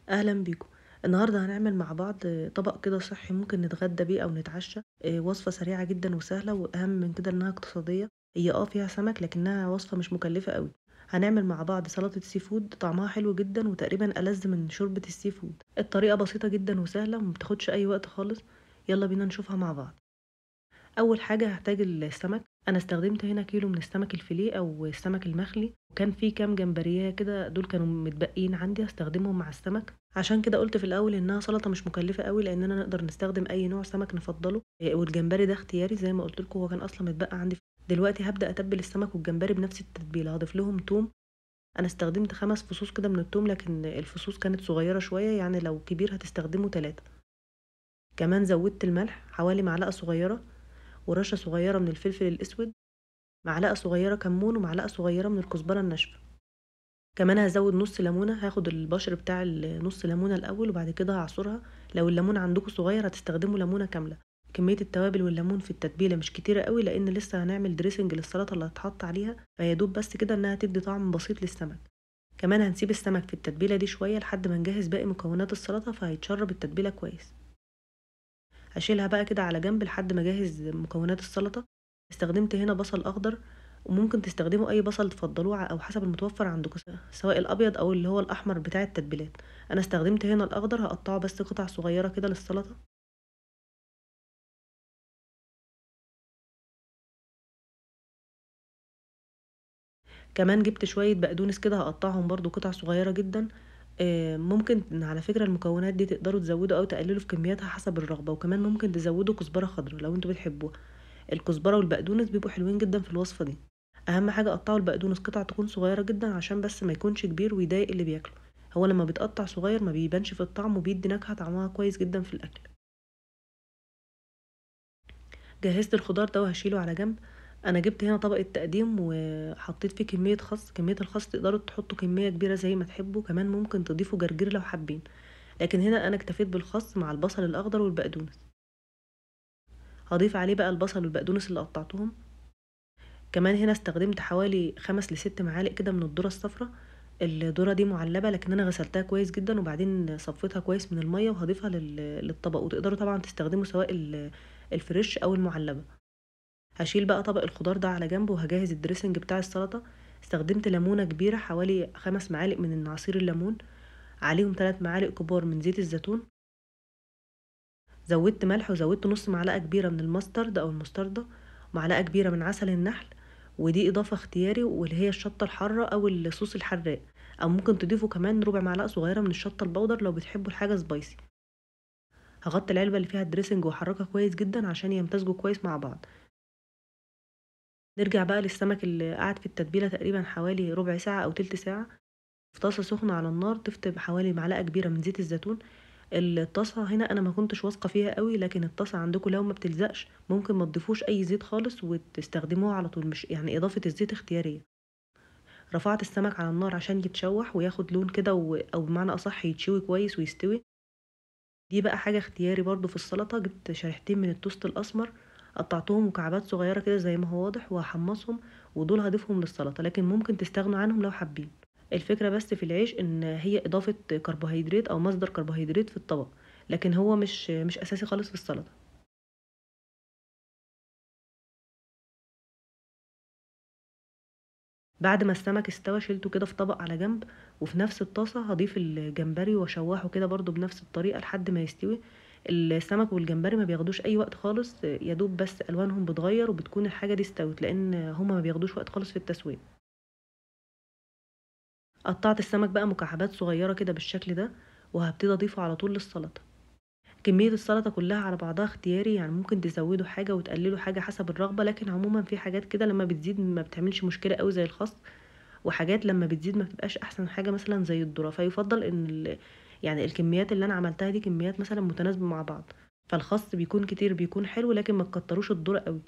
أهلا بيكم. النهاردة هنعمل مع بعض طبق كده صحي ممكن نتغدى بيه أو نتعشى. وصفة سريعة جدا وسهلة، وأهم من كده إنها اقتصادية. هي فيها سمك لكنها وصفة مش مكلفة قوي. هنعمل مع بعض سلطة سي فود طعمها حلو جدا وتقريبا ألذ من شوربة السي فود. الطريقة بسيطة جدا وسهلة ومبتاخدش أي وقت خالص. يلا بينا نشوفها مع بعض. اول حاجه هحتاج السمك. انا استخدمت هنا كيلو من السمك الفيليه او السمك المخلي، وكان في كام جمبريه كده دول كانوا متبقيين عندي هستخدمهم مع السمك. عشان كده قلت في الاول انها سلطه مش مكلفه قوي لاننا نقدر نستخدم اي نوع سمك نفضله. والجمبري ده اختياري زي ما قلت لكم، هو كان اصلا متبقى عندي. دلوقتي هبدا اتبل السمك والجمبري بنفس التتبيله، هضيف لهم توم. انا استخدمت 5 فصوص كده من التوم، لكن الفصوص كانت صغيره شويه، يعني لو كبير هتستخدموا 3. كمان زودت الملح حوالي معلقه صغيره، ورشة صغيرة من الفلفل الأسود، معلقة صغيرة كمون، ومعلقة صغيرة من الكزبرة الناشفة. كمان هزود نص ليمونة، هاخد البشر بتاع نص ليمونة الأول وبعد كده هعصرها. لو الليمون عندكم صغير هتستخدموا ليمونة كاملة. كمية التوابل والليمون في التتبيلة مش كتيرة قوي لأن لسه هنعمل دريسنج للسلطة اللي هتحط عليها، فيا دوب بس كده إنها تدي طعم بسيط للسمك. كمان هنسيب السمك في التتبيلة دي شوية لحد ما نجهز باقي مكونات السلطة، فهيتشرب التتبيلة كويس. هاشيلها بقى كده على جنب لحد ما اجهز مكونات السلطة. استخدمت هنا بصل اخضر، وممكن تستخدموا اي بصل تفضلوه او حسب المتوفر عندكم، سواء الابيض او اللي هو الاحمر بتاع التتبيلات. انا استخدمت هنا الاخضر، هقطعه بس قطع صغيرة كده للسلطة. كمان جبت شوية بقدونس كده هقطعهم برضو قطع صغيرة جدا. ممكن على فكرة المكونات دي تقدروا تزودوا او تقللوا في كمياتها حسب الرغبة، وكمان ممكن تزودوا كزبرة خضراء لو انتوا بتحبوها. الكزبرة والبقدونس بيبقوا حلوين جدا في الوصفة دي. اهم حاجه قطعوا البقدونس قطع تكون صغيره جدا عشان بس ما يكونش كبير ويضايق اللي بياكله. هو لما بيتقطع صغير ما بيبانش في الطعم وبيدي نكهه طعمها كويس جدا في الاكل. جهزت الخضار ده وهشيله على جنب. انا جبت هنا طبق التقديم وحطيت فيه كميه خس. كميه الخس تقدروا تحطوا كميه كبيره زي ما تحبوا، كمان ممكن تضيفوا جرجير لو حابين، لكن هنا انا اكتفيت بالخس مع البصل الاخضر والبقدونس. هضيف عليه بقى البصل والبقدونس اللي قطعتهم. كمان هنا استخدمت حوالي 5 ل6 معالق كده من الذرة الصفراء. الذرة دي معلبة لكن انا غسلتها كويس جدا وبعدين صفيتها كويس من المية وهضيفها للطبق، وتقدروا طبعا تستخدموا سواء الفريش او المعلبة. هشيل بقى طبق الخضار ده على جنب وهجهز الدريسنج بتاع السلطة. استخدمت ليمونة كبيرة حوالي 5 معالق من عصير الليمون، عليهم 3 معالق كبار من زيت الزيتون. زودت ملح وزودت نص معلقة كبيرة من المسترد أو المستردة، معلقة كبيرة من عسل النحل. ودي إضافة اختياري، واللي هي الشطة الحارة أو الصوص الحراق، أو ممكن تضيفوا كمان ربع معلقة صغيرة من الشطة البودر لو بتحبوا الحاجة سبايسي. هغطي العلبة اللي فيها الدريسنج وأحركها كويس جدا عشان يمتزجوا كويس مع بعض. نرجع بقى للسمك اللي قعد في التتبيلة تقريبا حوالي ربع ساعة أو تلت ساعة. في طاسة سخنة على النار تفت حوالي معلقة كبيرة من زيت الزيتون. الطاسة هنا أنا ما كنتش واثقة فيها قوي، لكن الطاسة عندكم لو ما بتلزقش ممكن ما تضيفوش أي زيت خالص وتستخدموها على طول، مش يعني إضافة الزيت اختيارية. رفعت السمك على النار عشان يتشوح وياخد لون كده أو بمعنى أصح يتشوي كويس ويستوي. دي بقى حاجة اختياري برضو في السلطة. جبت شريحتين من التوست الأسمر، قطعتهم مكعبات صغيرة كده زي ما هو واضح وهحمصهم، ودول هضيفهم للسلطة لكن ممكن تستغنوا عنهم لو حابين. الفكرة بس في العيش ان هي اضافة كربوهيدرات او مصدر كربوهيدرات في الطبق، لكن هو مش اساسي خالص في السلطة. بعد ما السمك استوى شيلته كده في طبق على جنب، وفي نفس الطاسة هضيف الجمبري واشوحه كده برضو بنفس الطريقة لحد ما يستوي. السمك والجمبري ما بياخدوش اي وقت خالص، يا دوب بس الوانهم بتغير وبتكون الحاجة دي استوت لان هما ما بياخدوش وقت خالص في التسوية. قطعت السمك بقى مكعبات صغيرة كده بالشكل ده، وهبتدي اضيفه على طول للسلطة. كمية السلطة كلها على بعضها اختياري، يعني ممكن تزودوا حاجة وتقللوا حاجة حسب الرغبة، لكن عموما في حاجات كده لما بتزيد ما بتعملش مشكلة قوي زي الخس، وحاجات لما بتزيد ما بتبقاش احسن حاجة مثلا زي الذرة. فيفضل ان يعني الكميات اللي انا عملتها دي كميات مثلا متناسبة مع بعض. فالخس بيكون كتير بيكون حلو لكن ما تكتروش الذرة قوي.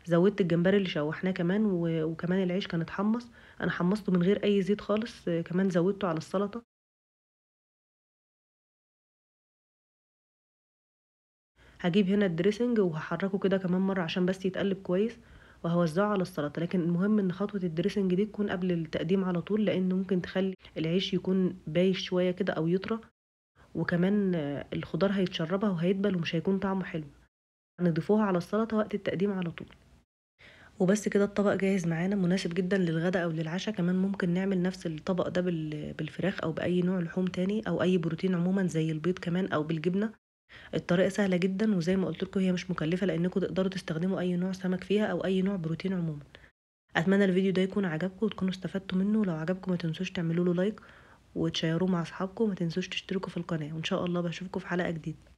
زودت الجمبري اللي شوحناه كمان وكمان العيش كان اتحمص. انا حمصته من غير اي زيت خالص، كمان زودته على السلطة. هجيب هنا الدريسنج وهحركه كده كمان مرة عشان بس يتقلب كويس، وهوزعه على السلطة. لكن المهم ان خطوة الدريسنج دي تكون قبل التقديم على طول، لان ممكن تخلي العيش يكون بايش شوية كده او يطرى، وكمان الخضار هيتشربها وهيدبل ومش هيكون طعمه حلو. نضيفوها على السلطة وقت التقديم على طول. وبس كده الطبق جاهز معانا، مناسب جدا للغدا او للعشاء. كمان ممكن نعمل نفس الطبق ده بالفراخ او باي نوع لحوم تاني او اي بروتين عموما زي البيض كمان او بالجبنة. الطريقة سهلة جدا، وزي ما قلت لكم هي مش مكلفة لانكم تقدروا تستخدموا اي نوع سمك فيها او اي نوع بروتين عموما. اتمنى الفيديو ده يكون عجبكم وتكونوا استفدتوا منه. لو عجبكم ما تنسوش تعملوا له لايك وتشيروه مع اصحابكم، وما تنسوش تشتركوا في القناة، وان شاء الله بشوفكم في حلقة جديدة.